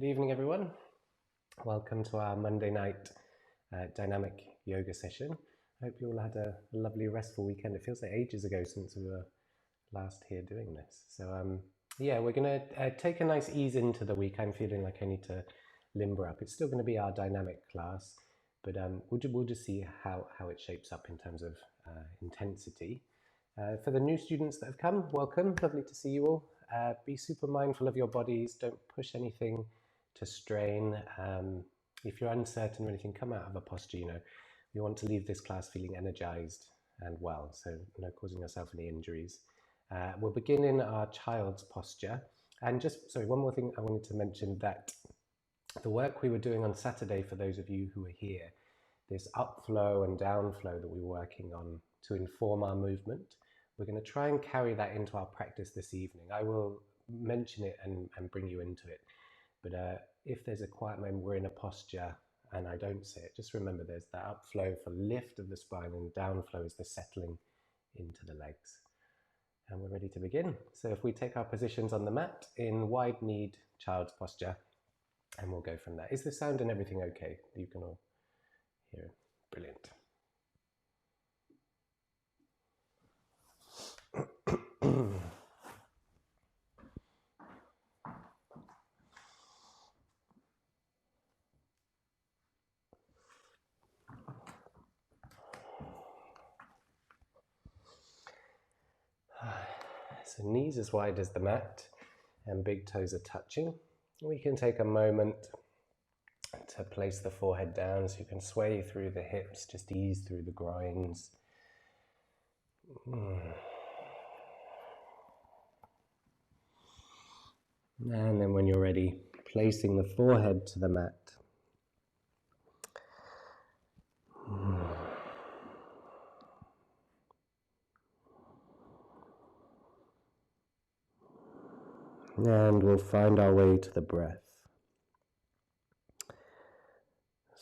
Good evening, everyone. Welcome to our Monday night dynamic yoga session. I hope you all had a lovely, restful weekend. It feels like ages ago since we were last here doing this. So, yeah, we're going to take a nice ease into the week. I'm feeling like I need to limber up. It's still going to be our dynamic class, but we'll just see how it shapes up in terms of intensity. For the new students that have come, welcome. Lovely to see you all. Be super mindful of your bodies. Don't push anything to strain. If you're uncertain or anything, come out of a posture. You want to leave this class feeling energized and well, so no causing yourself any injuries. We'll begin in our child's posture. And just, sorry, one more thing I wanted to mention, that the work we were doing on Saturday, for those of you who were here, this upflow and downflow that we were working on to inform our movement, we're going to try and carry that into our practice this evening. I will mention it and bring you into it. But if there's a quiet moment, we're in a posture and I don't say it, just remember there's that upflow for lift of the spine and downflow is the settling into the legs. And we're ready to begin. So if we take our positions on the mat in wide-kneed child's posture, and we'll go from there. Is the sound and everything okay? You can all hear it. Brilliant. So knees as wide as the mat and big toes are touching. We can take a moment to place the forehead down so you can sway through the hips, just ease through the groins. And then when you're ready, placing the forehead to the mat. And we'll find our way to the breath.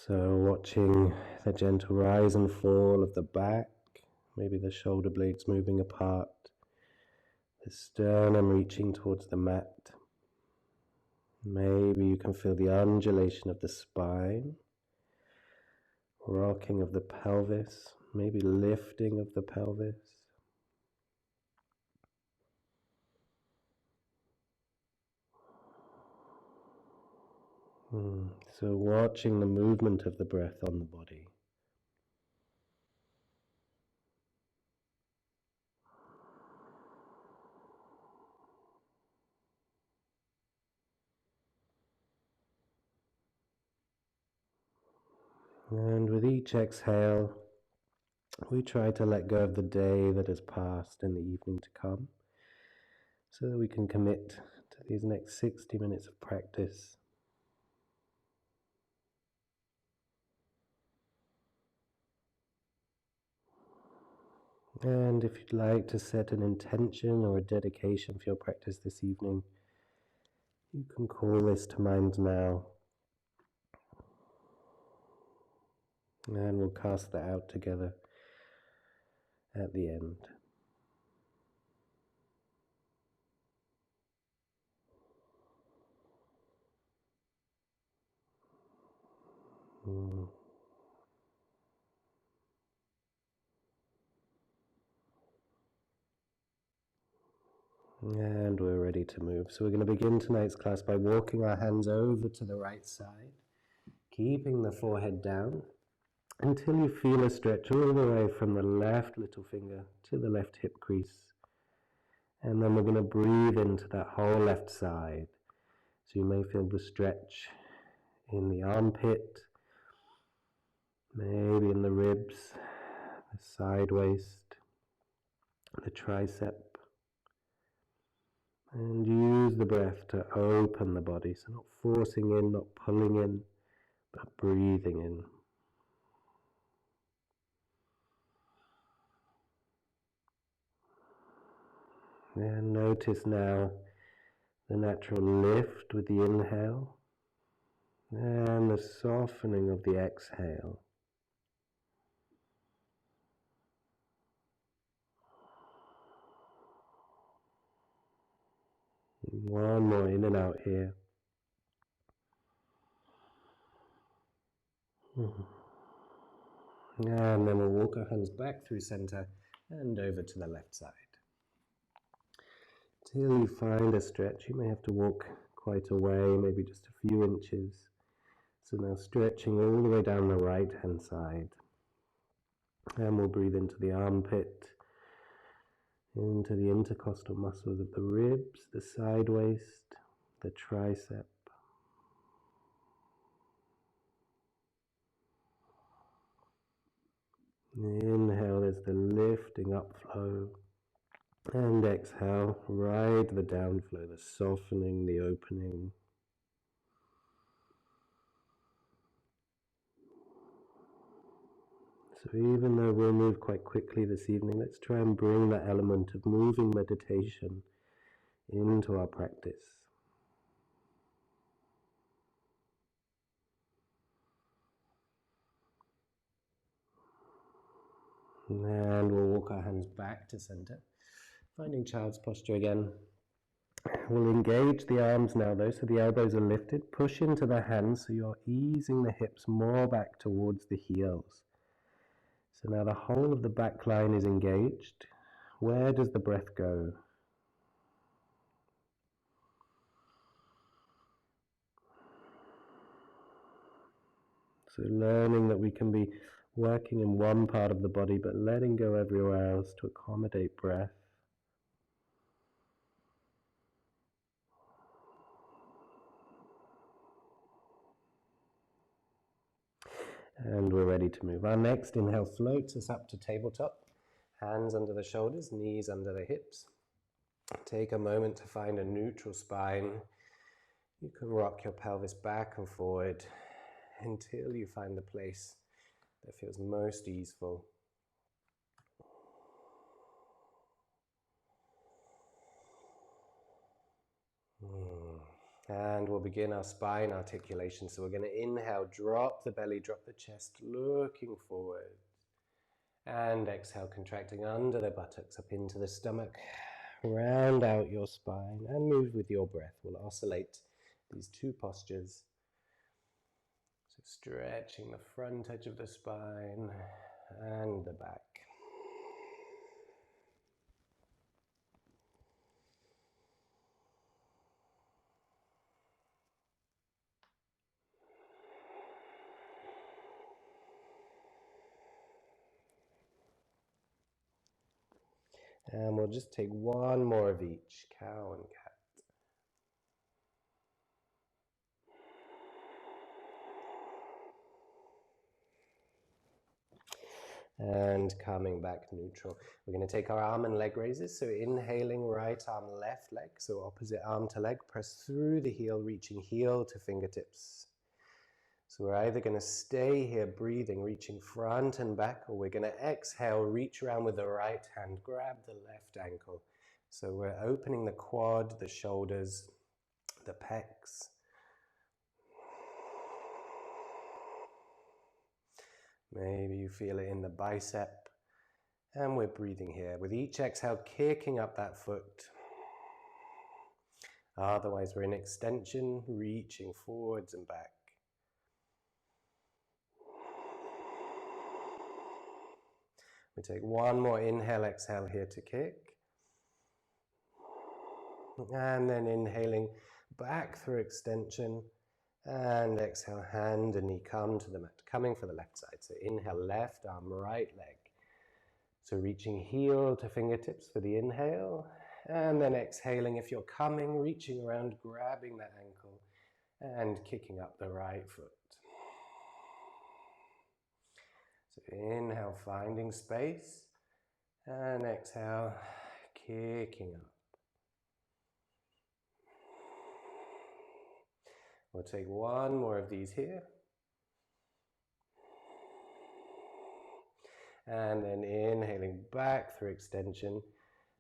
So watching the gentle rise and fall of the back, maybe the shoulder blades moving apart, the sternum reaching towards the mat. Maybe you can feel the undulation of the spine, rocking of the pelvis, maybe lifting of the pelvis. So watching the movement of the breath on the body. And with each exhale, we try to let go of the day that has passed and the evening to come, so that we can commit to these next 60 minutes of practice. And if you'd like to set an intention or a dedication for your practice this evening, you can call this to mind now. And we'll cast that out together at the end. And we're ready to move. So we're going to begin tonight's class by walking our hands over to the right side, keeping the forehead down until you feel a stretch all the way from the left little finger to the left hip crease. And then we're going to breathe into that whole left side. So you may feel the stretch in the armpit, maybe in the ribs, the side waist, the tricep. And use the breath to open the body, so not forcing in, not pulling in, but breathing in. And notice now the natural lift with the inhale and the softening of the exhale. One more in and out here. And then we'll walk our hands back through center and over to the left side. Till you find a stretch, you may have to walk quite a way, maybe just a few inches. So now stretching all the way down the right hand side. And we'll breathe into the armpit, into the intercostal muscles of the ribs, the side waist, the tricep. Inhale is the lifting upflow, and exhale, ride the downflow, the softening, the opening. So even though we'll move quite quickly this evening, let's try and bring that element of moving meditation into our practice. And we'll walk our hands back to center, finding child's posture again. We'll engage the arms now though, so the elbows are lifted. Push into the hands so you're easing the hips more back towards the heels. So now the whole of the back line is engaged. Where does the breath go? So learning that we can be working in one part of the body but letting go everywhere else to accommodate breath. And we're ready to move. Our next inhale floats us up to tabletop. Hands under the shoulders, knees under the hips. Take a moment to find a neutral spine. You can rock your pelvis back and forward until you find the place that feels most easeful. And we'll begin our spine articulation. So we're going to inhale, drop the belly, drop the chest, looking forward. And exhale, contracting under the buttocks, up into the stomach. Round out your spine and move with your breath. We'll oscillate these two postures. So stretching the front edge of the spine and the back. And we'll just take one more of each, cow and cat. And coming back neutral. We're going to take our arm and leg raises. So inhaling, right arm, left leg. So opposite arm to leg. Press through the heel, reaching heel to fingertips. So we're either going to stay here breathing, reaching front and back, or we're going to exhale, reach around with the right hand, grab the left ankle. So we're opening the quad, the shoulders, the pecs. Maybe you feel it in the bicep. And we're breathing here. With each exhale, kicking up that foot. Otherwise, we're in extension, reaching forwards and back. We take one more inhale, exhale here to kick. And then inhaling back through extension. And exhale, hand and knee come to the mat. Coming for the left side. So inhale, left arm, right leg. So reaching heel to fingertips for the inhale. And then exhaling, if you're coming, reaching around, grabbing that ankle. And kicking up the right foot. So inhale, finding space, and exhale, kicking up. We'll take one more of these here. And then inhaling back through extension,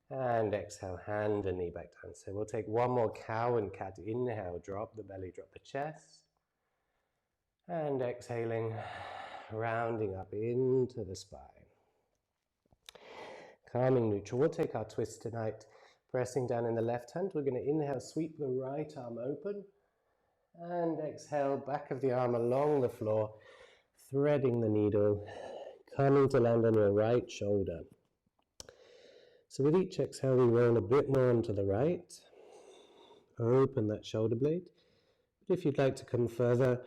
and exhale, hand and knee back down. So we'll take one more cow and cat. Inhale, drop the belly, drop the chest. And exhaling, rounding up into the spine. Calming neutral. We'll take our twist tonight. Pressing down in the left hand. We're going to inhale, sweep the right arm open. And exhale, back of the arm along the floor. threading the needle, coming to land on your right shoulder. So with each exhale, we roll a bit more onto the right. Open that shoulder blade. But if you'd like to come further,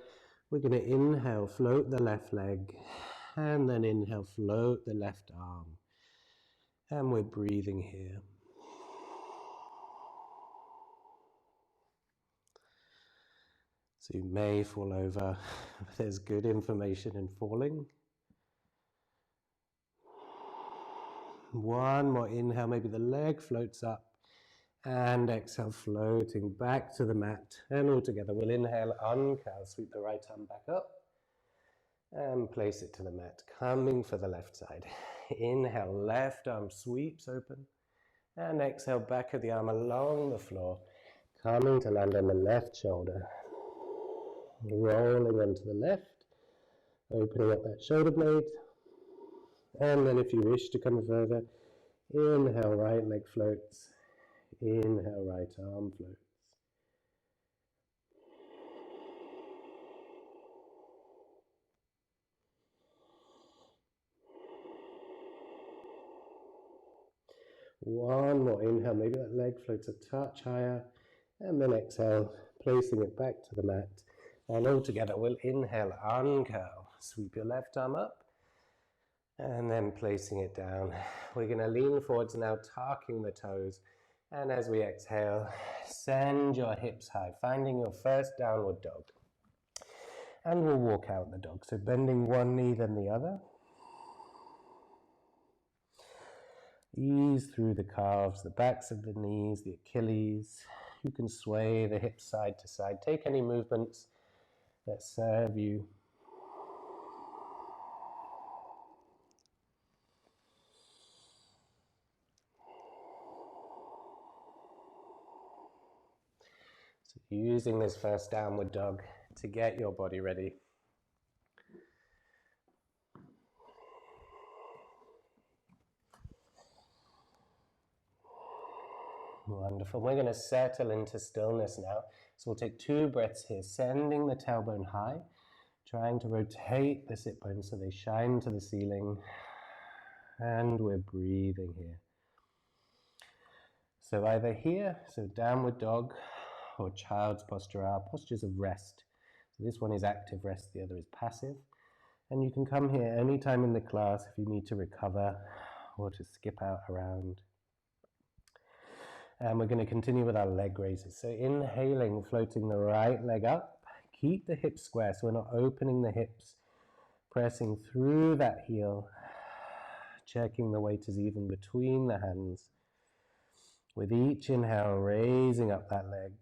we're going to inhale, float the left leg, and then inhale, float the left arm. And we're breathing here. So you may fall over, but there's good information in falling. One more inhale, maybe the leg floats up, and exhale, floating back to the mat. And all together, we'll inhale, uncow, sweep the right arm back up, and place it to the mat, coming for the left side. Inhale, left arm sweeps open, and exhale, back of the arm along the floor, coming to land on the left shoulder. Rolling onto the left, opening up that shoulder blade, and then if you wish to come further, inhale, right leg floats, inhale, right arm floats. One more inhale, maybe that leg floats a touch higher, and then exhale, placing it back to the mat. And all together, we'll inhale, uncurl, sweep your left arm up, and then placing it down. We're going to lean forwards now, tucking the toes, and as we exhale, send your hips high, finding your first downward dog. And we'll walk out the dog, so bending one knee then the other. Ease through the calves, the backs of the knees, the Achilles. You can sway the hips side to side. Take any movements that serve you. So using this first downward dog to get your body ready. Wonderful. We're going to settle into stillness now. So we'll take 2 breaths here, sending the tailbone high, trying to rotate the sit bones so they shine to the ceiling. And we're breathing here. So either here, so downward dog, or child's posture are postures of rest. So this one is active rest, the other is passive. And you can come here anytime in the class if you need to recover or to skip out around. And we're going to continue with our leg raises. So inhaling, floating the right leg up. Keep the hips square so we're not opening the hips. Pressing through that heel. Checking the weight is even between the hands. With each inhale, raising up that leg.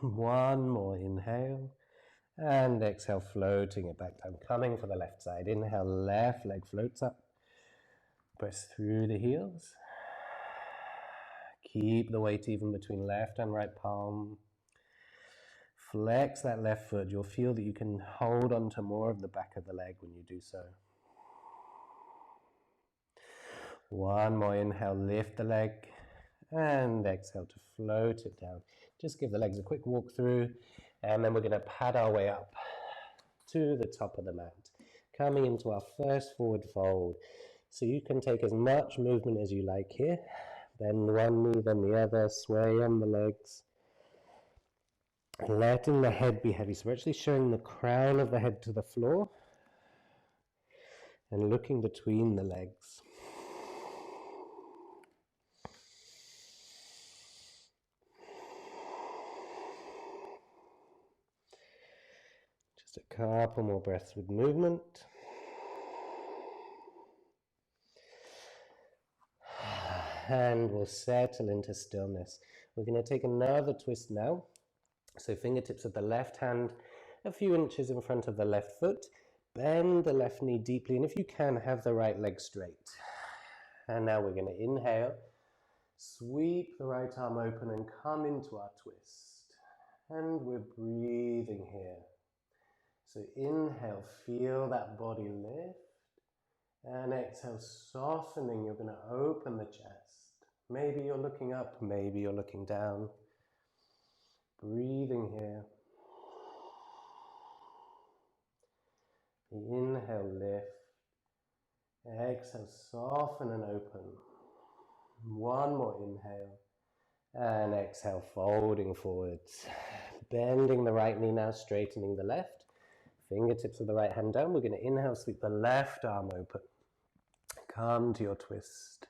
One more inhale. And exhale, floating it back down, coming for the left side. Inhale, left leg floats up. Press through the heels. Keep the weight even between left and right palm. Flex that left foot. You'll feel that you can hold on to more of the back of the leg when you do so. One more inhale, lift the leg. And exhale to float it down. Just give the legs a quick walk through. And then we're going to pad our way up to the top of the mat, coming into our first forward fold. So you can take as much movement as you like here. Bend one knee, then the other, sway on the legs. Letting the head be heavy. So we're actually showing the crown of the head to the floor and looking between the legs. Just a couple more breaths with movement. And we'll settle into stillness. We're going to take another twist now. So fingertips of the left hand a few inches in front of the left foot. Bend the left knee deeply, and if you can, have the right leg straight. And now we're going to inhale. Sweep the right arm open and come into our twist. And we're breathing here. So inhale, feel that body lift. And exhale, softening. You're going to open the chest. Maybe you're looking up, maybe you're looking down. Breathing here. Inhale, lift. Exhale, soften and open. One more inhale. And exhale, folding forwards. Bending the right knee now, straightening the left. Fingertips of the right hand down. We're going to inhale, sweep the left arm open. Come to your twist.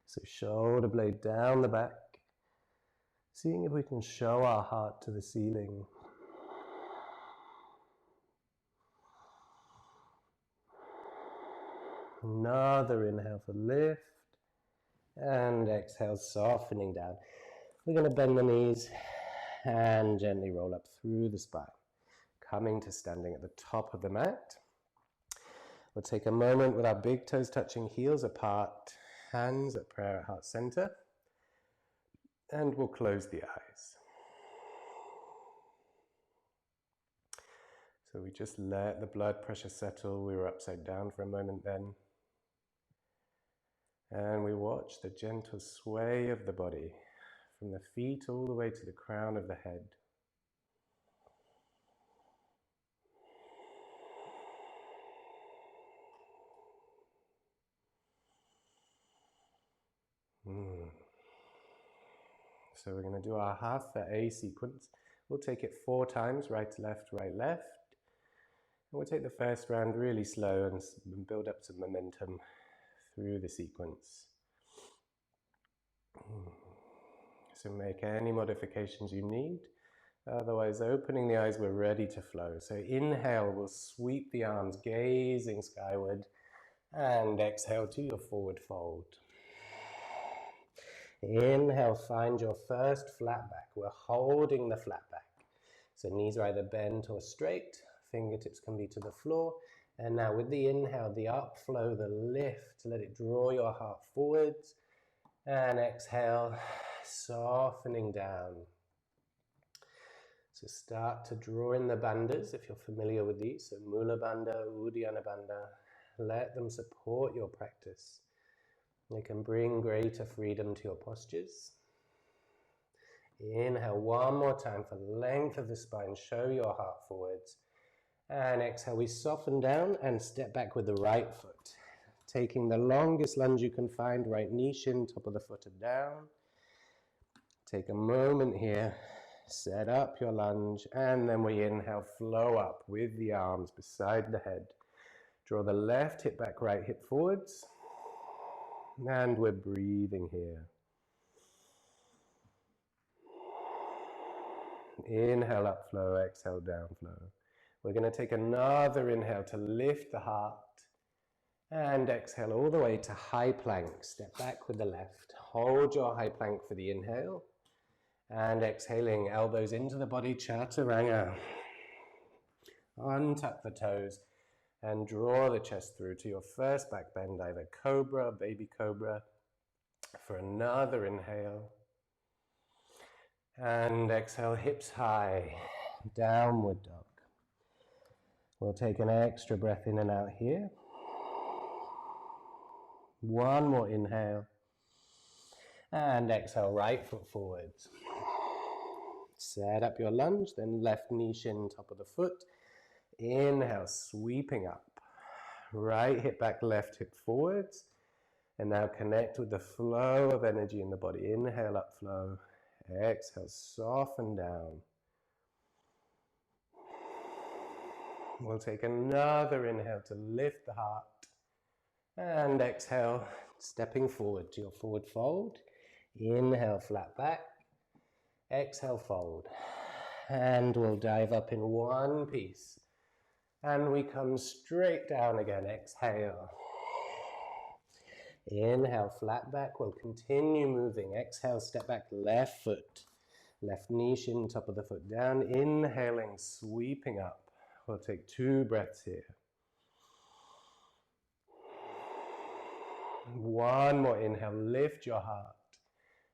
So shoulder blade down the back. Seeing if we can show our heart to the ceiling. Another inhale for lift. And exhale, softening down. We're going to bend the knees and gently roll up through the spine. Coming to standing at the top of the mat. We'll take a moment with our big toes touching, heels apart, hands at prayer at heart center. And we'll close the eyes. So we just let the blood pressure settle. We were upside down for a moment then. And we watch the gentle sway of the body from the feet all the way to the crown of the head. So we're going to do our half the A sequence. We'll take it 4 times, right, left, right, left. And we'll take the first round really slow and build up some momentum through the sequence. So make any modifications you need. Otherwise, opening the eyes, we're ready to flow. So inhale, we'll sweep the arms, gazing skyward. And exhale to your forward fold. Inhale, find your first flat back. We're holding the flat back. So knees are either bent or straight. Fingertips can be to the floor. And now with the inhale, the upflow, the lift, let it draw your heart forwards. And exhale, softening down. So start to draw in the bandhas if you're familiar with these. So Mula Bandha, Uddiyana Bandha. Let them support your practice. They can bring greater freedom to your postures. Inhale one more time for length of the spine. Show your heart forwards. And exhale, we soften down and step back with the right foot. Taking the longest lunge you can find, right knee shin, top of the foot and down. Take a moment here, set up your lunge, and then we inhale, flow up with the arms beside the head. Draw the left hip back, right hip forwards. And we're breathing here. Inhale, up flow, exhale, down flow. We're going to take another inhale to lift the heart. And exhale all the way to high plank. Step back with the left. Hold your high plank for the inhale. And exhaling, elbows into the body, chaturanga. Untuck the toes. And draw the chest through to your first back bend, either cobra, baby cobra, for another inhale. And exhale, hips high, downward dog. We'll take an extra breath in and out here. One more inhale. And exhale, right foot forwards. Set up your lunge, then left knee shin, top of the foot. Inhale, sweeping up. Right hip back, left hip forwards. And now connect with the flow of energy in the body. Inhale, up flow. Exhale, soften down. We'll take another inhale to lift the heart. And exhale, stepping forward to your forward fold. Inhale, flat back. Exhale, fold. And we'll dive up in one piece. And we come straight down again. Exhale. Inhale, flat back. We'll continue moving. Exhale, step back, left foot. Left knee shin, top of the foot down. Inhaling, sweeping up. We'll take 2 breaths here. One more inhale, lift your heart.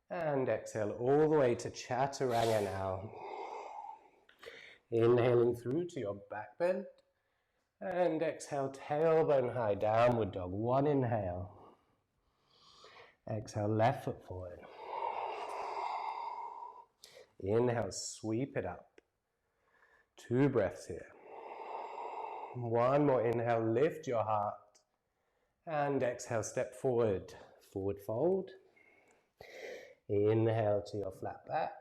And exhale all the way to chaturanga now. Inhaling through to your back bend. And exhale, tailbone high, downward dog. One inhale. Exhale, left foot forward. Inhale, sweep it up. 2 breaths here. 1 more inhale, lift your heart. And exhale, step forward. Forward fold. Inhale to your flat back.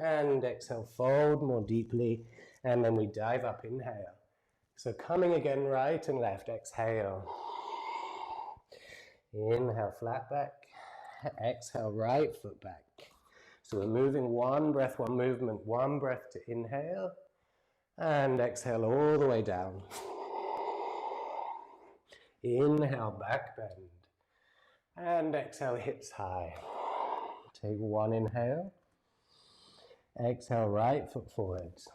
And exhale, fold more deeply. And then we dive up, inhale. So coming again, right and left, exhale. Inhale, flat back. Exhale, right foot back. So we're moving 1 breath, 1 movement, 1 breath to inhale. And exhale all the way down. Inhale, back bend. And exhale, hips high. Take 1 inhale. Exhale, right foot forwards.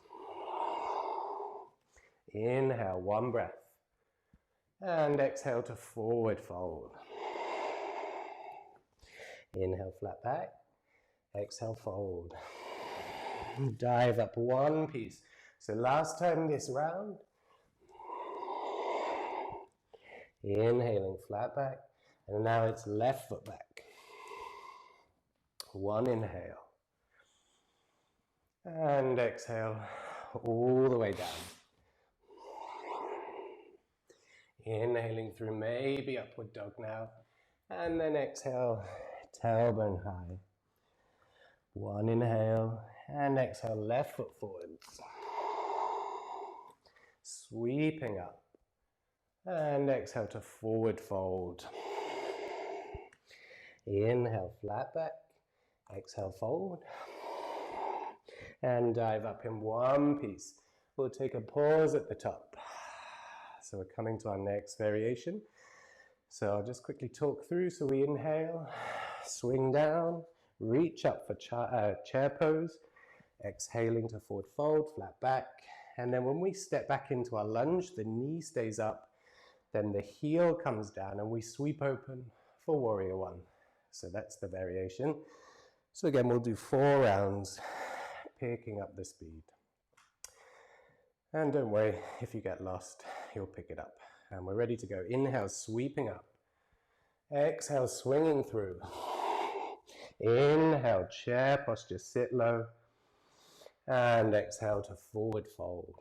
Inhale, 1 breath. And exhale to forward fold. Inhale, flat back. Exhale, fold. Dive up 1 piece. So last time this round. Inhaling, flat back. And now it's left foot back. 1 inhale. And exhale all the way down. Inhaling through, maybe upward dog now. And then exhale, tailbone high. 1 inhale. And exhale, left foot forwards. Sweeping up. And exhale to forward fold. Inhale, flat back. Exhale, fold. And dive up in 1 piece. We'll take a pause at the top. So we're coming to our next variation. So I'll just quickly talk through. So we inhale, swing down, reach up for chair pose. Exhaling to forward fold, flat back. And then when we step back into our lunge, the knee stays up. Then the heel comes down and we sweep open for warrior 1. So that's the variation. So again, we'll do 4 rounds, picking up the speed. And don't worry, if you get lost, you'll pick it up. And we're ready to go. Inhale, sweeping up. Exhale, swinging through. Inhale, chair posture, sit low. And exhale to forward fold.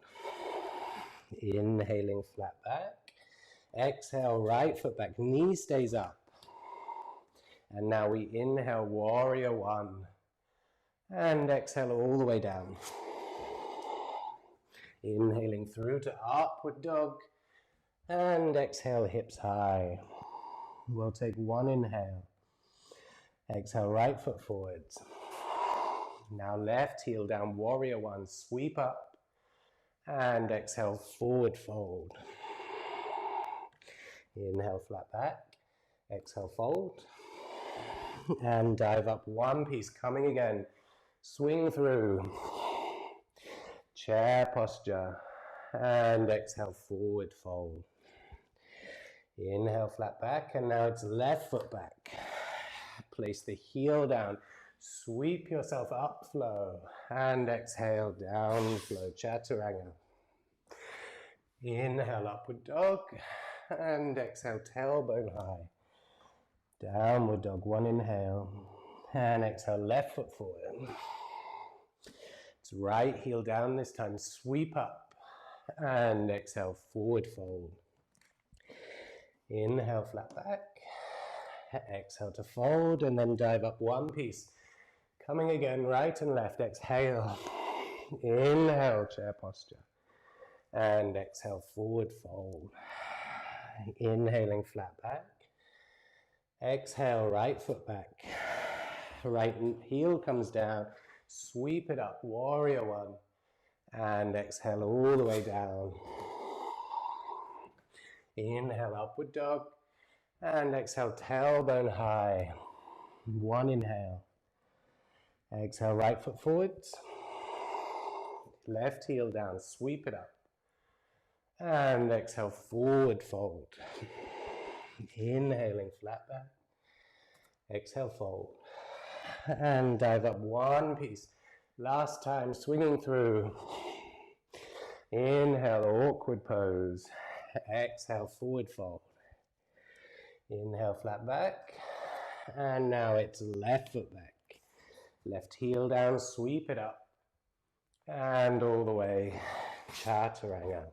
Inhaling, flat back. Exhale, right foot back, knee stays up. And now we inhale, warrior 1. And exhale all the way down. Inhaling through to upward dog. And exhale, hips high. We'll take 1 inhale. Exhale, right foot forwards. Now left heel down, warrior 1, sweep up. And exhale, forward fold. Inhale, flat back. Exhale, fold. And dive up 1 piece, coming again. Swing through. Chair posture. And exhale, forward fold. Inhale, flat back. And now it's left foot back. Place the heel down. Sweep yourself up, flow. And exhale, down, flow. Chaturanga. Inhale, upward dog. And exhale, tailbone high. Downward dog, 1 inhale. And exhale, left foot forward. It's right heel down this time. Sweep up. And exhale, forward fold. Inhale, flat back. Exhale to fold. And then dive up 1 piece. Coming again, right and left. Exhale. Inhale, chair posture. And exhale, forward fold. Inhaling, flat back. Exhale, right foot back. Right heel comes down. Sweep it up, warrior 1. And exhale all the way down. Inhale, upward dog. And exhale, tailbone high. 1 inhale. Exhale, right foot forwards. Left heel down, sweep it up. And exhale, forward fold. Inhaling, flat back. Exhale, fold. And dive up 1 piece. Last time, swinging through. Inhale, awkward pose. Exhale, forward fold. Inhale, flat back. And now it's left foot back. Left heel down, sweep it up. And all the way, Chaturanga.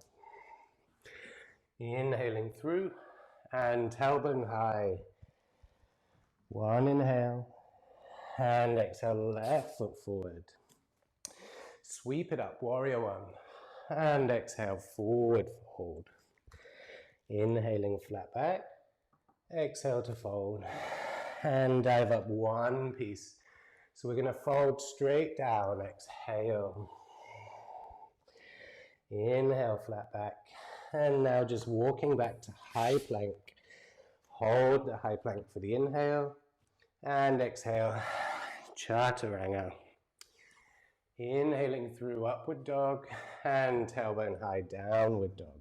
Inhaling through and tailbone high. One inhale and exhale, left foot forward. Sweep it up, warrior one. And exhale, forward fold. Inhaling flat back. Exhale to fold. And dive up one piece. So we're going to fold straight down. Exhale. Inhale, flat back. And now just walking back to high plank. Hold the high plank for the inhale. And exhale, Chaturanga. Inhaling through upward dog and tailbone high, downward dog.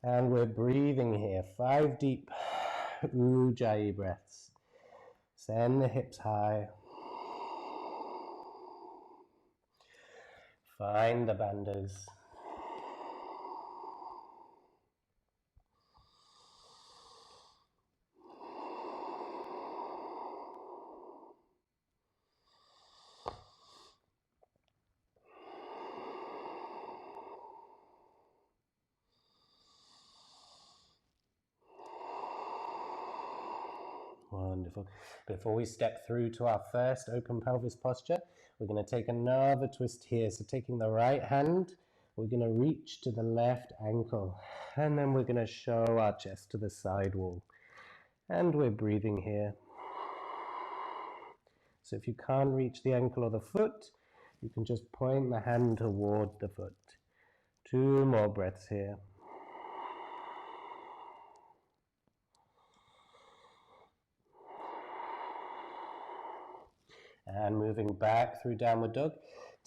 And we're breathing here, 5 deep Ujjayi breaths. Send the hips high. Find the bandhas. Wonderful. Before we step through to our first open pelvis posture, we're going to take another twist here. So taking the right hand, we're going to reach to the left ankle. And then we're going to show our chest to the side wall. And we're breathing here. So if you can't reach the ankle or the foot, you can just point the hand toward the foot. 2 more breaths here. And moving back through downward dog,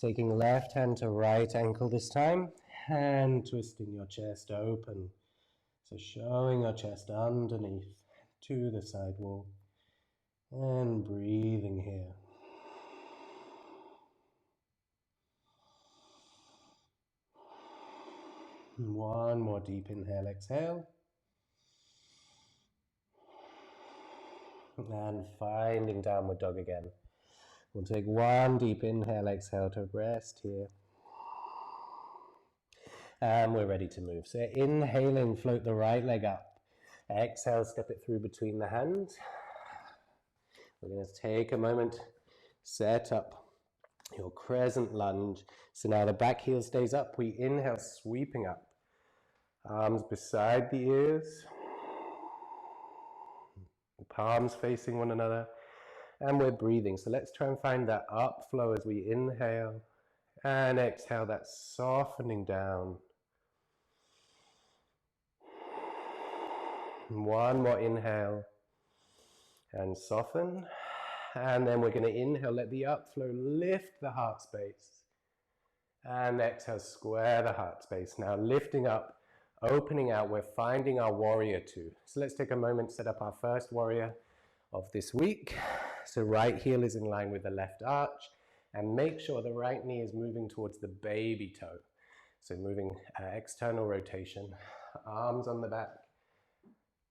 taking left hand to right ankle this time, and twisting your chest open. So showing your chest underneath to the side wall, and breathing here. One more deep inhale, exhale. And finding downward dog again. We'll take one deep inhale, exhale to rest here. And we're ready to move. So inhaling, float the right leg up. Exhale, step it through between the hands. We're going to take a moment, set up your crescent lunge. So now the back heel stays up. We inhale, sweeping up. Arms beside the ears. Palms facing one another. And we're breathing. So let's try and find that upflow as we inhale. And exhale, that softening down. One more inhale. And soften. And then we're going to inhale, let the upflow lift the heart space. And exhale, square the heart space. Now lifting up, opening out, we're finding our warrior two. So let's take a moment to set up our first warrior of this week. So right heel is in line with the left arch, and make sure the right knee is moving towards the baby toe. So moving external rotation, arms on the back,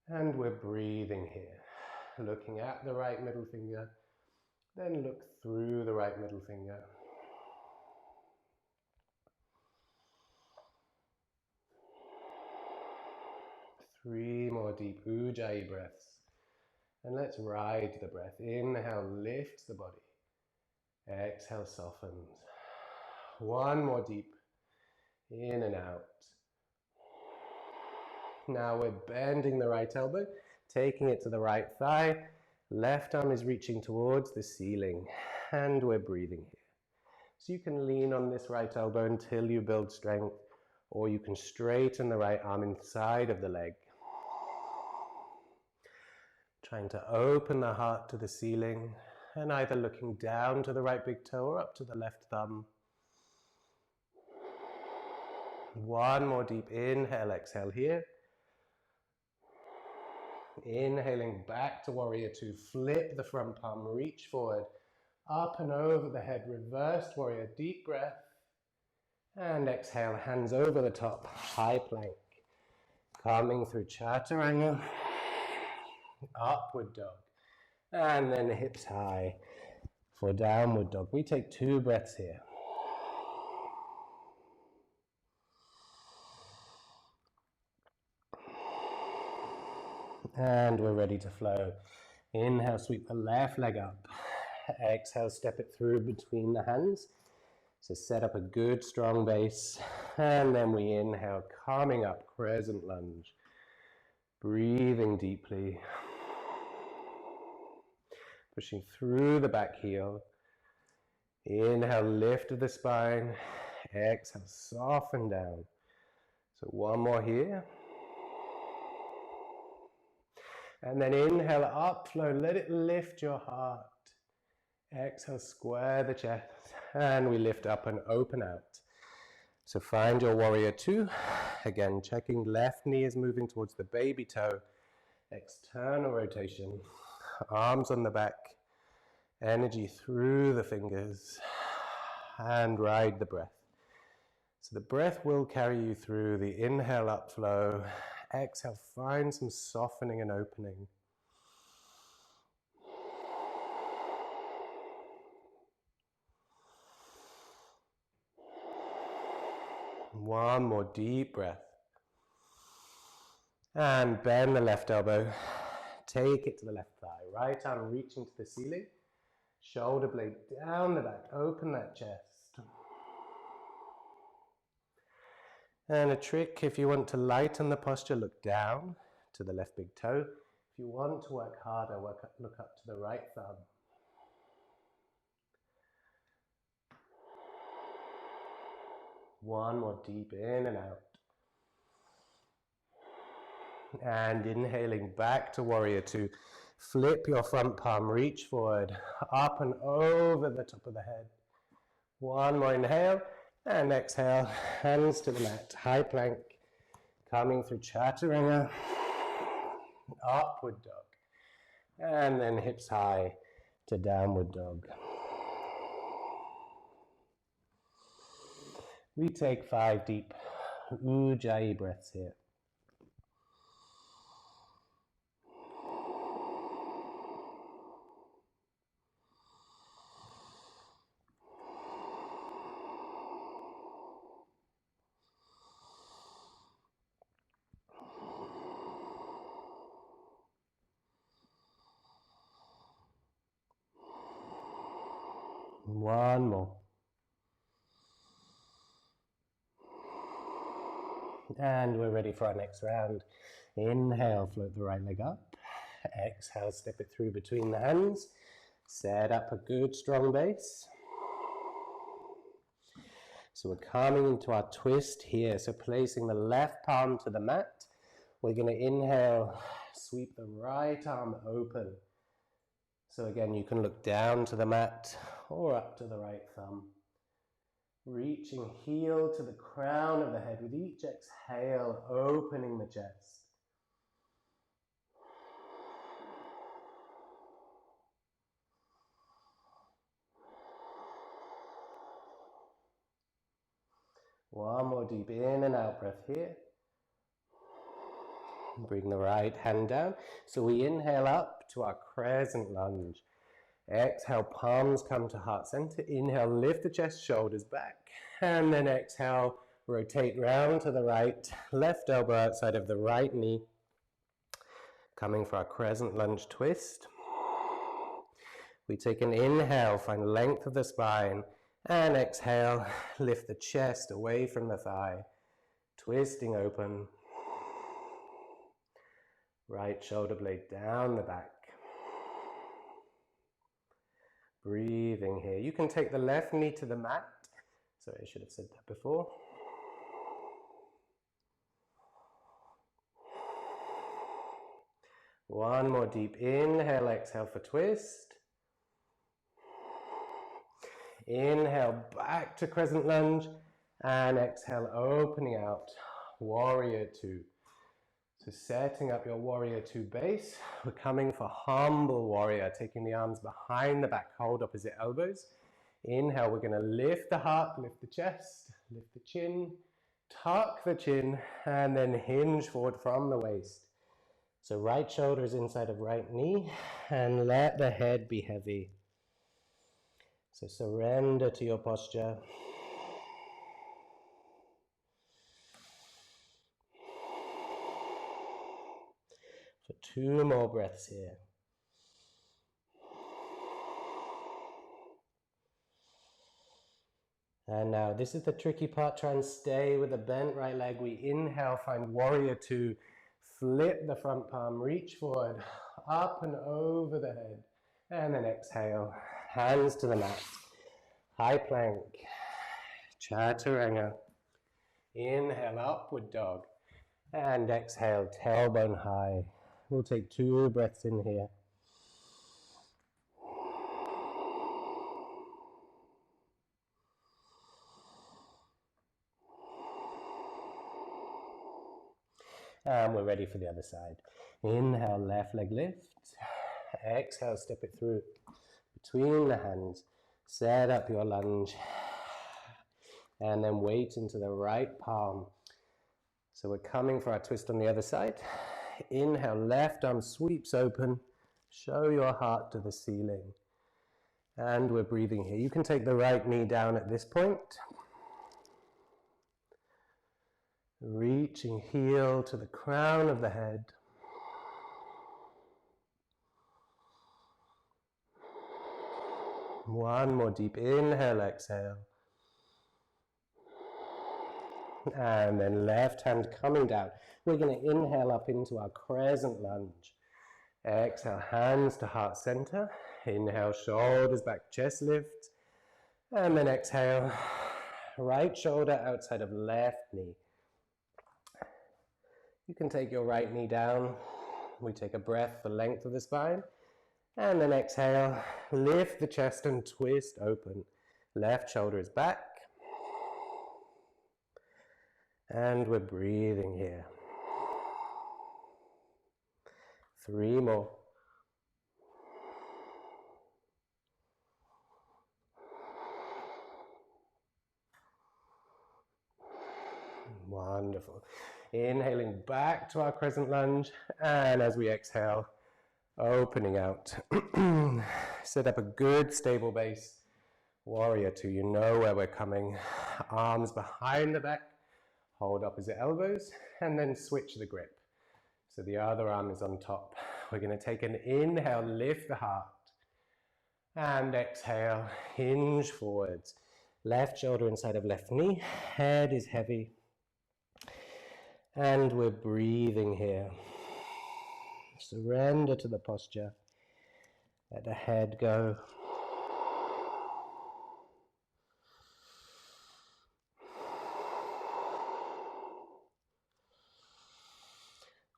and we're breathing here. Looking at the right middle finger, then look through the right middle finger. Three more deep Ujjayi breaths. And let's ride the breath. Inhale, lifts the body. Exhale, softens. One more deep. In and out. Now we're bending the right elbow, taking it to the right thigh. Left arm is reaching towards the ceiling. And we're breathing here. So you can lean on this right elbow until you build strength, or you can straighten the right arm inside of the leg. Trying to open the heart to the ceiling, and either looking down to the right big toe or up to the left thumb. One more deep inhale, exhale here. Inhaling back to warrior two, flip the front palm, reach forward, up and over the head, reversed warrior, deep breath. And exhale, hands over the top, high plank. Coming through Chaturanga. Upward dog. And then hips high for downward dog. We take 2 breaths here. And we're ready to flow. Inhale, sweep the left leg up. Exhale, step it through between the hands. So set up a good strong base. And then we inhale, coming up, crescent lunge. Breathing deeply. Pushing through the back heel. Inhale, lift of the spine. Exhale, soften down. So one more here. And then inhale, upflow, let it lift your heart. Exhale, square the chest, and we lift up and open out. So find your warrior 2. Again, checking left knee is moving towards the baby toe. External rotation, arms on the back, energy through the fingers, and ride the breath. So the breath will carry you through the inhale, upflow. Exhale, find some softening and opening. One more deep breath. And bend the left elbow. Take it to the left thigh. Right arm reaching to the ceiling. Shoulder blade down the back. Open that chest. And a trick, if you want to lighten the posture, look down to the left big toe. If you want to work harder, look up to the right thumb. One more deep in and out. And inhaling back to warrior 2. Flip your front palm, reach forward, up and over the top of the head. One more inhale, and exhale, hands to the mat, high plank, coming through chaturanga, upward dog, and then hips high to downward dog. We take 5 deep Ujjayi breaths here. One more. And we're ready for our next round. Inhale, float the right leg up. Exhale, step it through between the hands. Set up a good strong base. So we're coming into our twist here. So placing the left palm to the mat. We're going to inhale, sweep the right arm open. So again, you can look down to the mat or up to the right thumb. Reaching heel to the crown of the head with each exhale, opening the chest. One more deep in and out breath here. Bring the right hand down. So we inhale up to our crescent lunge. Exhale, palms come to heart center. Inhale, lift the chest, shoulders back. And then exhale, rotate round to the right. Left elbow outside of the right knee. Coming for our crescent lunge twist. We take an inhale, find length of the spine. And exhale, lift the chest away from the thigh. Twisting open. Right shoulder blade down the back. Breathing here. You can take the left knee to the mat. Sorry, I should have said that before. One more deep inhale, exhale for twist. Inhale back to crescent lunge and exhale, opening out, warrior 2. So setting up your warrior 2 base, we're coming for humble warrior, taking the arms behind the back, hold opposite elbows. Inhale, we're going to lift the heart, lift the chest, lift the chin, tuck the chin, and then hinge forward from the waist. So right shoulder is inside of right knee, and let the head be heavy. So surrender to your posture. For 2 more breaths here. And now this is the tricky part. Try and stay with the bent right leg. We inhale, find warrior 2. Flip the front palm, reach forward, up and over the head. And then exhale, hands to the mat. High plank, chaturanga. Inhale, upward dog. And exhale, tailbone high. We'll take 2 breaths in here. And we're ready for the other side. Inhale, left leg lift. Exhale, step it through between the hands. Set up your lunge. And then weight into the right palm. So we're coming for our twist on the other side. Inhale, left arm sweeps open. Show your heart to the ceiling. And we're breathing here. You can take the right knee down at this point. Reaching heel to the crown of the head. One more deep inhale, exhale. And then left hand coming down. We're going to inhale up into our Crescent Lunge. Exhale, hands to heart center. Inhale, shoulders back, chest lift. And then exhale, right shoulder outside of left knee. You can take your right knee down. We take a breath for length of the spine. And then exhale, lift the chest and twist open. Left shoulder is back. And we're breathing here. 3 more. Wonderful. Inhaling back to our Crescent Lunge, and as we exhale, opening out. Set up a good stable base. Warrior 2, you know where we're coming. Arms behind the back, hold opposite elbows, and then switch the grip. So the other arm is on top. We're going to take an inhale, lift the heart, and exhale, hinge forwards. Left shoulder inside of left knee, head is heavy. And we're breathing here. Surrender to the posture. Let the head go.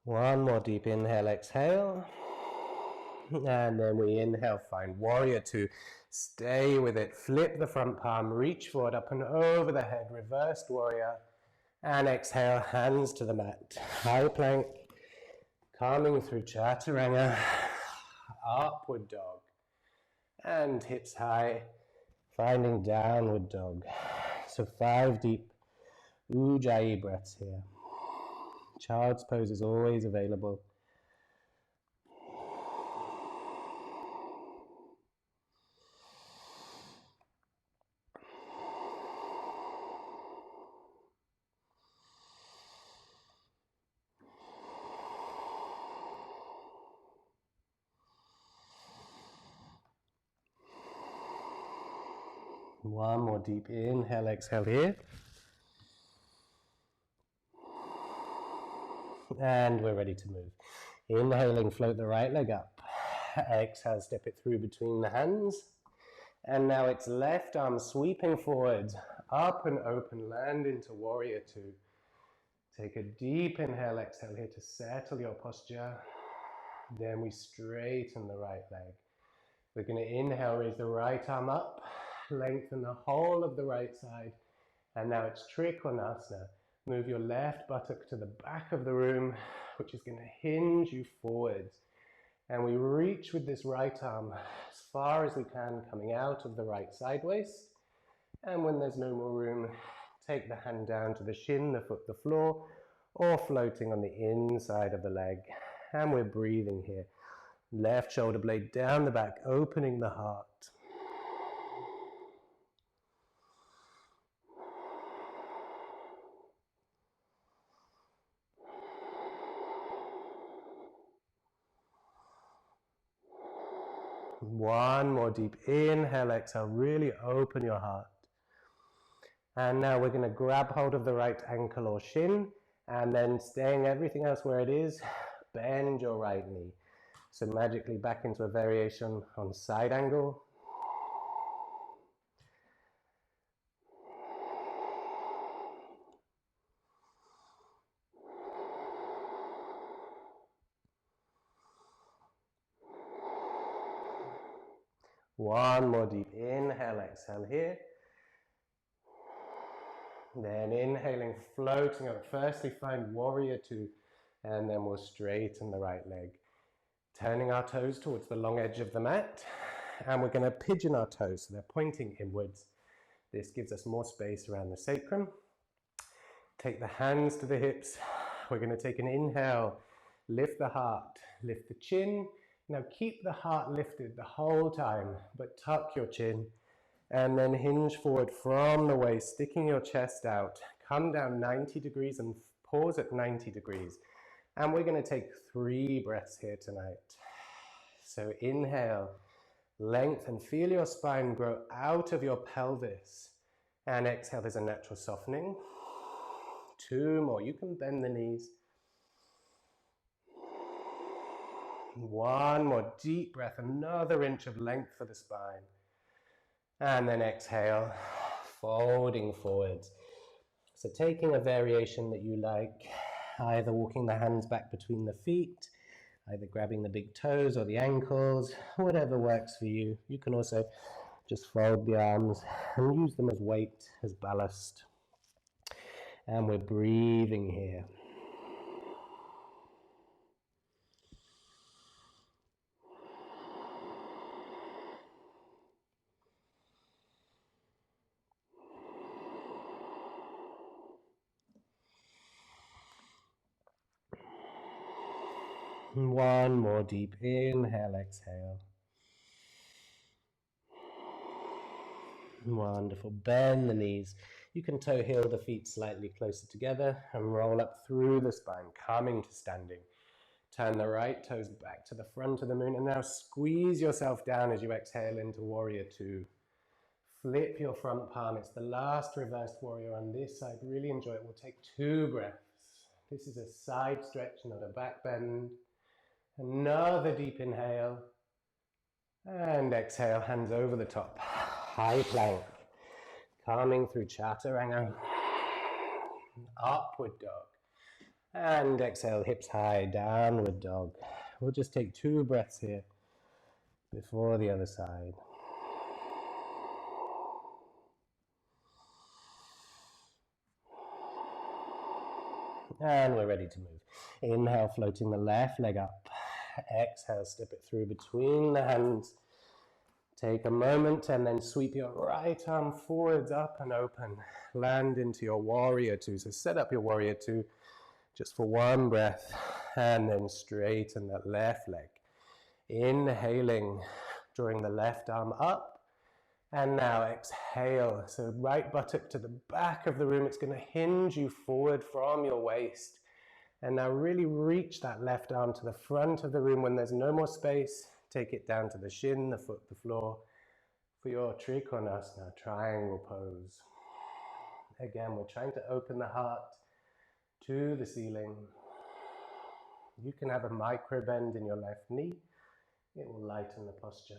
One more deep inhale, exhale. And then we inhale, find warrior 2. Stay with it. Flip the front palm, reach forward, up and over the head, reversed warrior. And exhale, hands to the mat. High plank, coming through chaturanga, upward dog. And hips high, finding downward dog. So 5 deep Ujjayi breaths here. Child's pose is always available. One more deep inhale, exhale here. And we're ready to move. Inhaling, float the right leg up. Exhale, step it through between the hands. And now it's left arm sweeping forward, up and open, land into warrior 2. Take a deep inhale, exhale here to settle your posture. Then we straighten the right leg. We're going to inhale, raise the right arm up, lengthen the whole of the right side. And now it's Trikonasana. Move your left buttock to the back of the room, which is going to hinge you forwards. And we reach with this right arm as far as we can, coming out of the right side waist. And when there's no more room, take the hand down to the shin, the foot, the floor, or floating on the inside of the leg. And we're breathing here. Left shoulder blade down the back, opening the heart. One more deep inhale, exhale, really open your heart. And now we're going to grab hold of the right ankle or shin, and then staying everything else where it is, bend your right knee. So magically back into a variation on side angle. One more deep inhale, exhale here. Then inhaling, floating up. Firstly, find warrior two, and then we'll straighten the right leg. Turning our toes towards the long edge of the mat, and we're going to pigeon our toes, so they're pointing inwards. This gives us more space around the sacrum. Take the hands to the hips. We're going to take an inhale, lift the heart, lift the chin. Now keep the heart lifted the whole time, but tuck your chin. And then hinge forward from the waist, sticking your chest out. Come down 90 degrees and pause at 90 degrees. And we're going to take 3 breaths here tonight. So inhale, lengthen, feel your spine grow out of your pelvis. And exhale, there's a natural softening. 2 more, you can bend the knees. 1 more deep breath, another inch of length for the spine. And then exhale, folding forwards. So taking a variation that you like, either walking the hands back between the feet, either grabbing the big toes or the ankles, whatever works for you. You can also just fold the arms and use them as weight, as ballast. And we're breathing here. One more deep inhale, exhale. Wonderful. Bend the knees. You can toe heel the feet slightly closer together and roll up through the spine, coming to standing. Turn the right toes back to the front of the moon, and now squeeze yourself down as you exhale into warrior two. Flip your front palm. It's the last reversed warrior on this side. Really enjoy it. We'll take 2 breaths. This is a side stretch, not a back bend. Another deep inhale. And exhale, hands over the top. High plank. Coming through chaturanga. Upward dog. And exhale, hips high, downward dog. We'll just take 2 breaths here before the other side. And we're ready to move. Inhale, floating the left leg up. Exhale, step it through between the hands. Take a moment and then sweep your right arm forwards, up and open. Land into your warrior two. So set up your warrior two just for 1 breath. And then straighten that left leg. Inhaling, drawing the left arm up. And now exhale, so right buttock to the back of the room. It's going to hinge you forward from your waist. And now really reach that left arm to the front of the room. When there's no more space, take it down to the shin, the foot, the floor for your Trikonasana, triangle pose. Again, we're trying to open the heart to the ceiling. You can have a micro bend in your left knee. It will lighten the posture.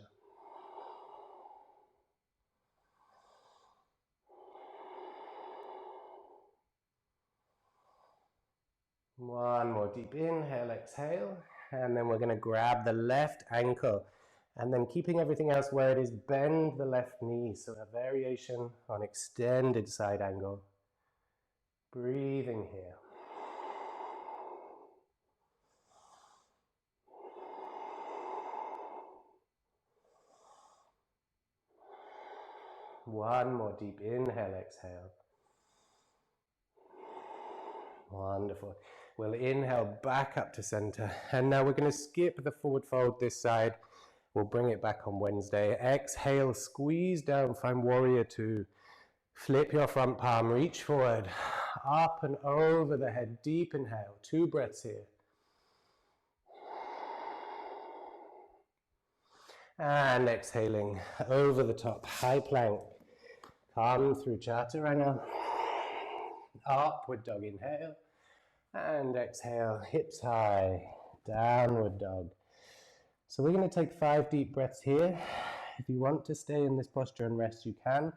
One more deep inhale, exhale, and then we're going to grab the left ankle, and then keeping everything else where it is, bend the left knee, so a variation on extended side angle. Breathing here. One more deep inhale, exhale. Wonderful. We'll inhale back up to center. And now we're going to skip the forward fold this side. We'll bring it back on Wednesday. Exhale, squeeze down, find warrior two. Flip your front palm, reach forward, up and over the head. Deep inhale, 2 breaths here. And exhaling over the top, high plank. Come through Chaturanga. Upward dog, inhale. And exhale, hips high, downward dog. So we're going to take 5 deep breaths here. If you want to stay in this posture and rest, you can.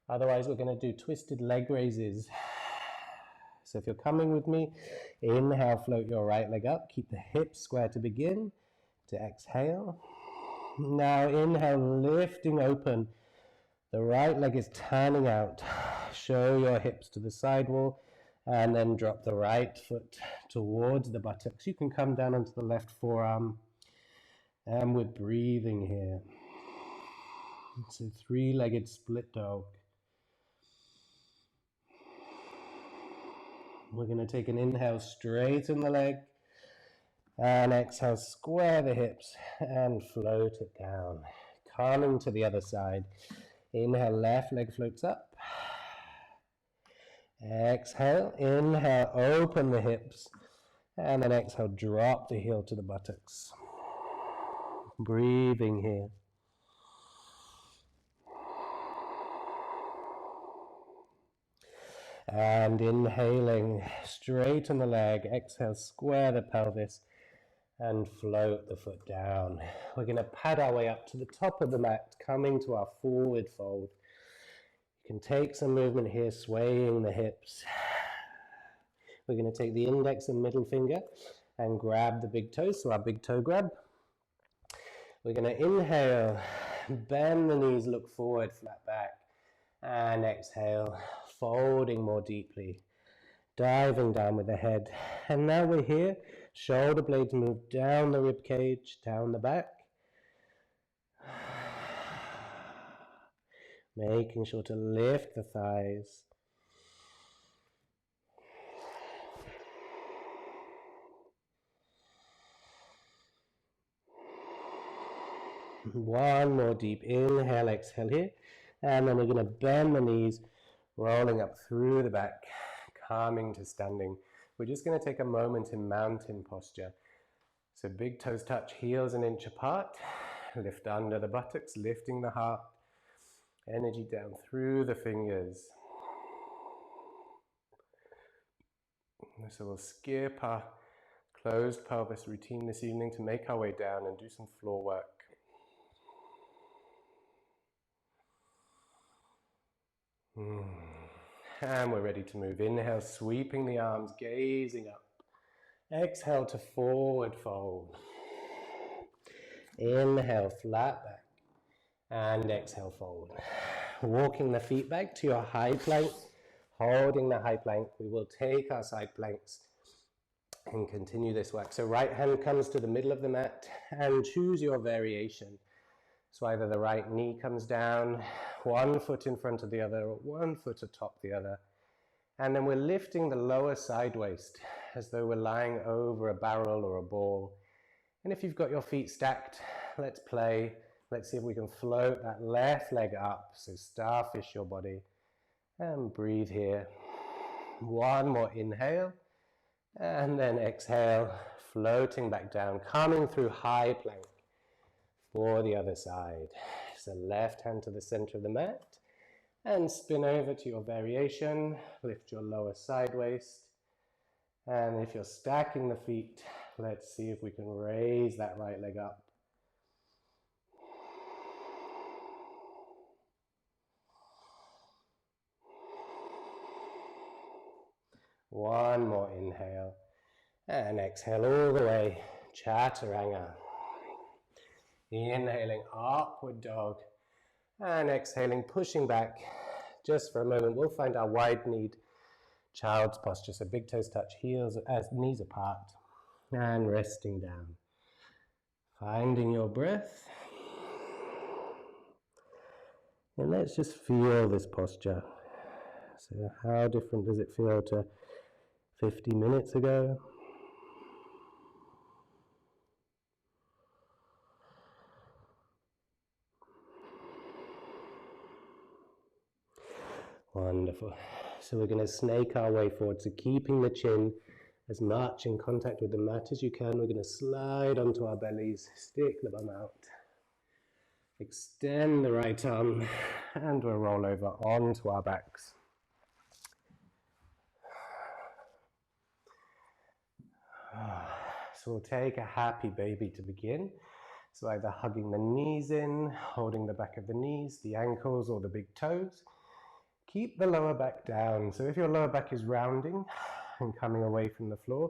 Otherwise, we're going to do twisted leg raises. So if you're coming with me, inhale, float your right leg up. Keep the hips square to begin. To exhale. Now inhale, lifting open. The right leg is turning out. Show your hips to the side wall. And then drop the right foot towards the buttocks. You can come down onto the left forearm. And we're breathing here. So 3-legged split dog. We're going to take an inhale, straighten the leg. And exhale, square the hips and float it down. Coming to the other side. Inhale, left leg floats up. Exhale, inhale, open the hips, and then exhale, drop the heel to the buttocks. Breathing here. And inhaling, straighten the leg, exhale, square the pelvis, and float the foot down. We're going to pad our way up to the top of the mat, coming to our forward fold. You can take some movement here, swaying the hips. We're going to take the index and middle finger and grab the big toe, so our big toe grab. We're going to inhale, bend the knees, look forward, flat back, and exhale, folding more deeply, diving down with the head. And now we're here, shoulder blades move down the rib cage, down the back. Making sure to lift the thighs. One more deep inhale, exhale here. And then we're going to bend the knees, rolling up through the back, coming to standing. We're just going to take a moment in mountain posture. So big toes touch, heels an inch apart. Lift under the buttocks, lifting the heart. Energy down through the fingers. So we'll skip our closed pelvis routine this evening to make our way down and do some floor work. And we're ready to move. Inhale, sweeping the arms, gazing up. Exhale to forward fold. Inhale, flat back. And exhale, fold. Walking the feet back to your high plank. Holding the high plank. We will take our side planks and continue this work. So right hand comes to the middle of the mat and choose your variation. So either the right knee comes down, one foot in front of the other, or one foot atop the other. And then we're lifting the lower side waist as though we're lying over a barrel or a ball. And if you've got your feet stacked, let's play. Let's see if we can float that left leg up. So starfish your body. And breathe here. One more inhale. And then exhale, floating back down, coming through high plank for the other side. So left hand to the center of the mat. And spin over to your variation. Lift your lower side waist. And if you're stacking the feet, let's see if we can raise that right leg up. One more inhale. And exhale all the way. Chaturanga. Inhaling, upward dog. And exhaling, pushing back. Just for a moment, we'll find our wide-kneed child's posture. So big toes touch, heels as knees apart. And resting down. Finding your breath. And let's just feel this posture. So how different does it feel to 50 minutes ago. Wonderful. So we're going to snake our way forward. So keeping the chin as much in contact with the mat as you can. We're going to slide onto our bellies, stick the bum out, extend the right arm, and we'll roll over onto our backs. So we'll take a happy baby to begin. So either hugging the knees in, holding the back of the knees, the ankles, or the big toes. Keep the lower back down. So if your lower back is rounding and coming away from the floor,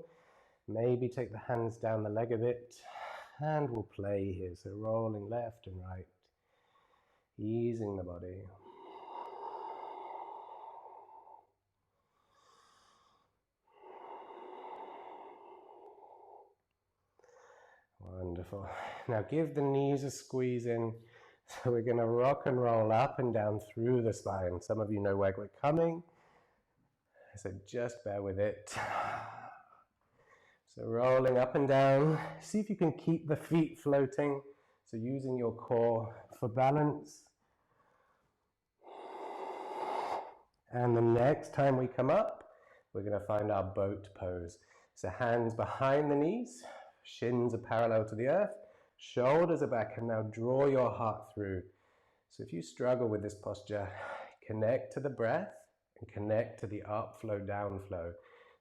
maybe take the hands down the leg a bit, and we'll play here. So rolling left and right, easing the body. Wonderful. Now give the knees a squeeze in. So we're going to rock and roll up and down through the spine. Some of you know where we're coming, so just bear with it. So rolling up and down. See if you can keep the feet floating. So using your core for balance. And the next time we come up, we're going to find our boat pose. So hands behind the knees, shins are parallel to the earth, shoulders are back, and now draw your heart through. So if you struggle with this posture, connect to the breath and connect to the up flow, down flow.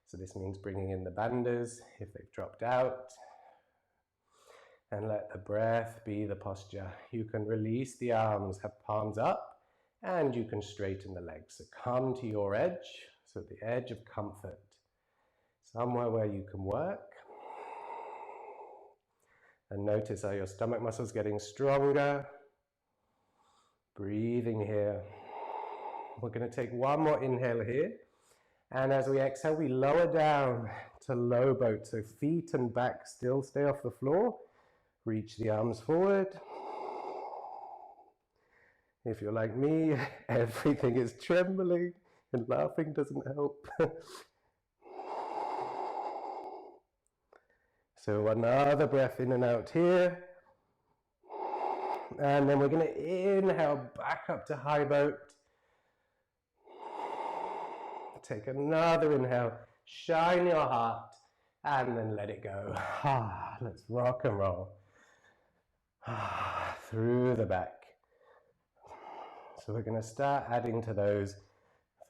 So this means bringing in the bandhas if they've dropped out, and let the breath be the posture. You can release the arms, have palms up, and you can straighten the legs. So come to your edge, so the edge of comfort, somewhere where you can work. And notice how your stomach muscles getting stronger. Breathing here. We're going to take one more inhale here. And as we exhale, we lower down to low boat. So feet and back still stay off the floor. Reach the arms forward. If you're like me, everything is trembling and laughing doesn't help. So another breath in and out here. And then we're going to inhale back up to high boat. Take another inhale, shine your heart, and then let it go. Let's rock and roll. Through the back. So we're going to start adding to those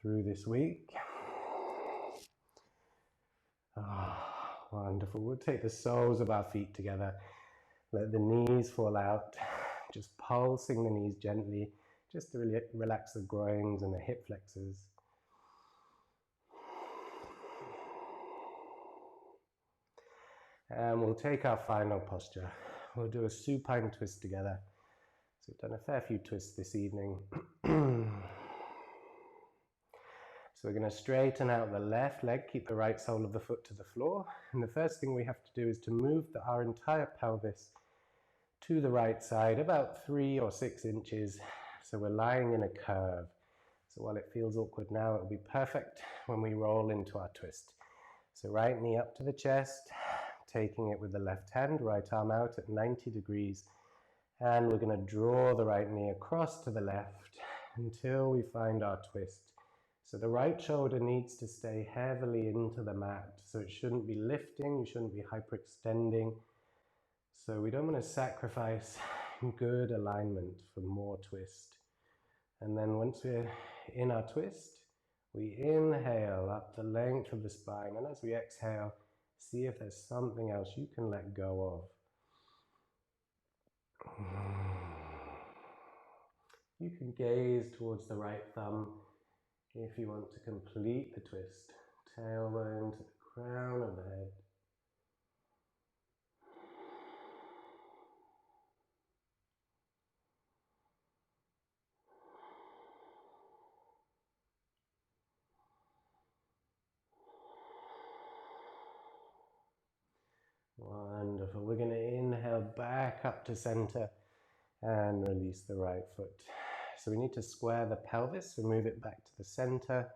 through this week. Wonderful. We'll take the soles of our feet together. Let the knees fall out. Just pulsing the knees gently, just to really relax the groins and the hip flexors. And we'll take our final posture. We'll do a supine twist together. So we've done a fair few twists this evening. So we're going to straighten out the left leg, keep the right sole of the foot to the floor. And the first thing we have to do is to move our entire pelvis to the right side, about 3 or 6 inches. So we're lying in a curve. So while it feels awkward now, it'll be perfect when we roll into our twist. So right knee up to the chest, taking it with the left hand, right arm out at 90 degrees. And we're going to draw the right knee across to the left until we find our twist. So the right shoulder needs to stay heavily into the mat. So it shouldn't be lifting, you shouldn't be hyperextending. So we don't want to sacrifice good alignment for more twist. And then once we're in our twist, we inhale up the length of the spine. And as we exhale, see if there's something else you can let go of. You can gaze towards the right thumb if you want to complete the twist. Tailbone to the crown of the head. Wonderful. We're going to inhale back up to center and release the right foot. So we need to square the pelvis, so move it back to the center.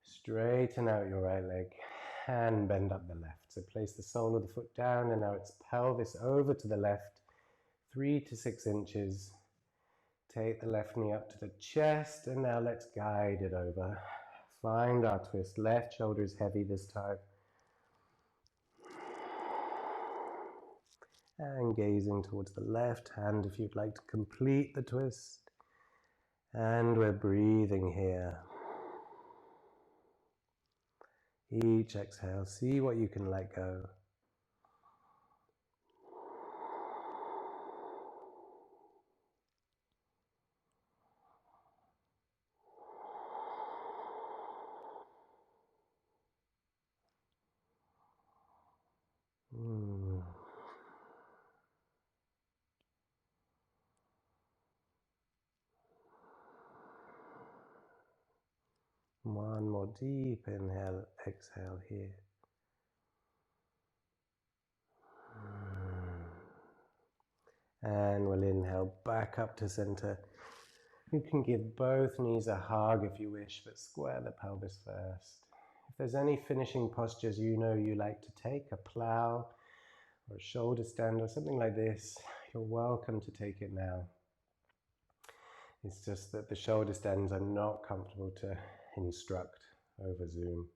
Straighten out your right leg. and bend up the left. So place the sole of the foot down, and now it's pelvis over to the left, 3 to 6 inches. Take the left knee up to the chest, and now let's guide it over. Find our twist. Left shoulder is heavy this time. And gazing towards the left hand if you'd like to complete the twist. And we're breathing here. Each exhale, see what you can let go. One more deep inhale, exhale here. And we'll inhale back up to center. You can give both knees a hug if you wish, but square the pelvis first. If there's any finishing postures you know you like to take, a plow or a shoulder stand or something like this, you're welcome to take it now. It's just that the shoulder stands are not comfortable to instruct over Zoom.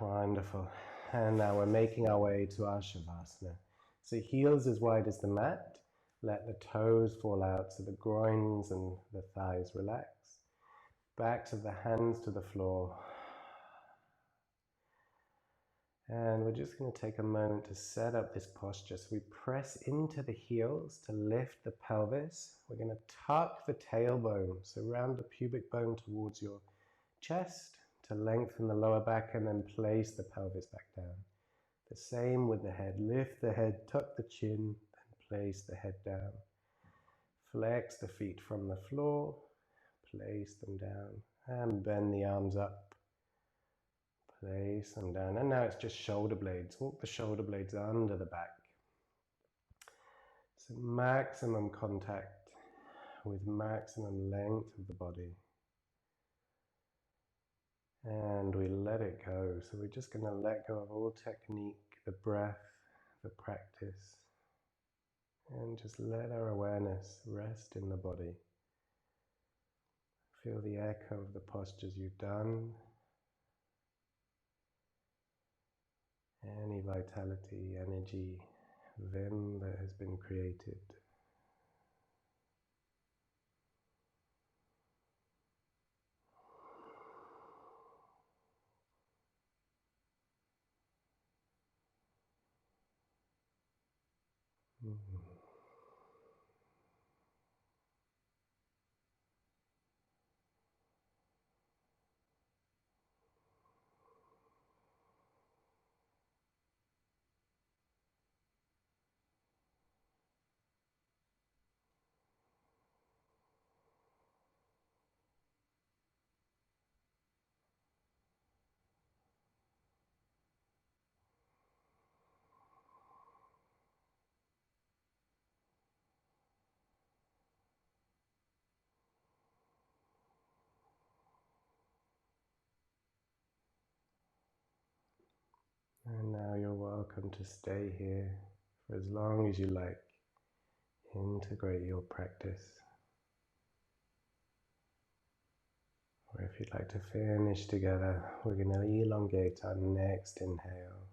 Wonderful. And now we're making our way to our Shavasana. So heels as wide as the mat. Let the toes fall out so the groins and the thighs relax. Backs of the hands to the floor. And we're just going to take a moment to set up this posture. So we press into the heels to lift the pelvis. We're going to tuck the tailbone, so round the pubic bone towards your chest to lengthen the lower back, and then place the pelvis back down. The same with the head. Lift the head, tuck the chin, and place the head down. Flex the feet from the floor, place them down, and bend the arms up. Place them down, and now it's just shoulder blades. Walk the shoulder blades under the back. So maximum contact with maximum length of the body. And we let it go. So we're just going to let go of all technique, the breath, the practice, and just let our awareness rest in the body. Feel the echo of the postures you've done. Any vitality, energy, vim that has been created. And now you're welcome to stay here for as long as you like. Integrate your practice. Or if you'd like to finish together, we're going to elongate our next inhale.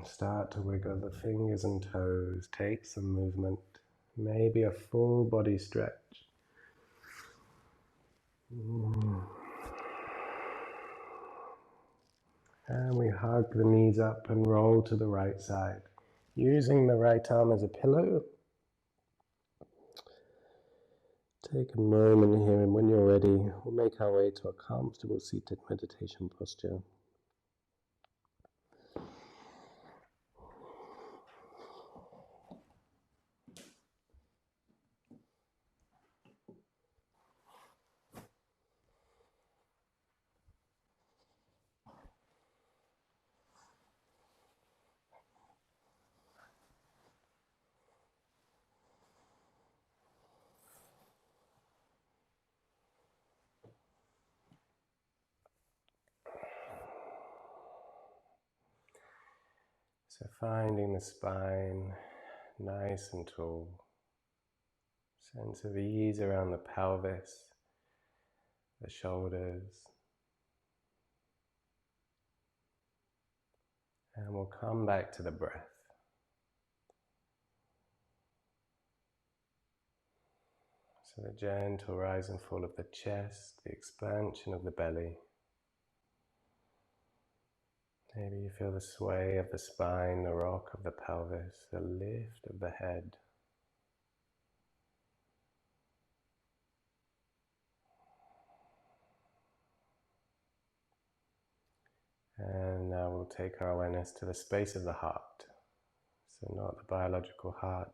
Start to wiggle the fingers and toes. Take some movement. Maybe a full body stretch. And we hug the knees up and roll to the right side. Using the right arm as a pillow. Take a moment here, and when you're ready, we'll make our way to a comfortable seated meditation posture. So finding the spine nice and tall, sense of ease around the pelvis, the shoulders, and we'll come back to the breath. So the gentle rise and fall of the chest, the expansion of the belly. Maybe you feel the sway of the spine, the rock of the pelvis, the lift of the head. And now we'll take our awareness to the space of the heart. So not the biological heart,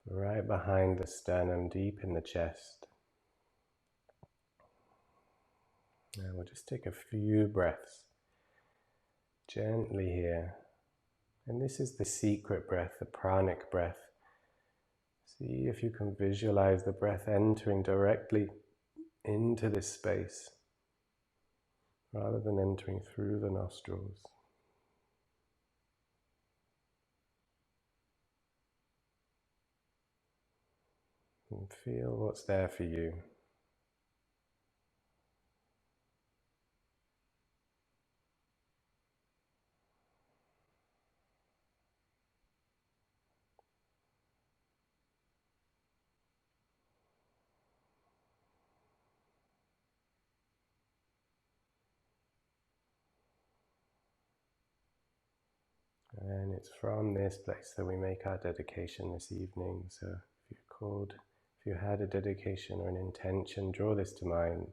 right behind the sternum, deep in the chest. And we'll just take a few breaths gently here. And this is the secret breath, the pranic breath. See if you can visualize the breath entering directly into this space, rather than entering through the nostrils. And feel what's there for you. And it's from this place that we make our dedication this evening. So if you had a dedication or an intention, draw this to mind.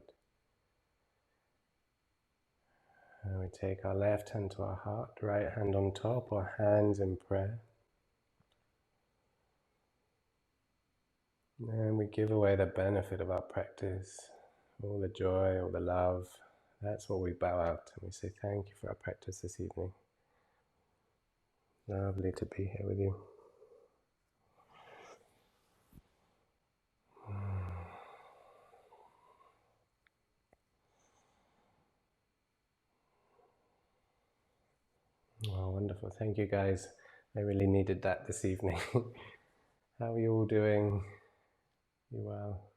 And we take our left hand to our heart, right hand on top, or hands in prayer. And we give away the benefit of our practice, all the joy, all the love. That's what we bow out, and we say thank you for our practice this evening. Lovely to be here with you. Oh, wonderful. Thank you, guys. I really needed that this evening. How are you all doing? You well?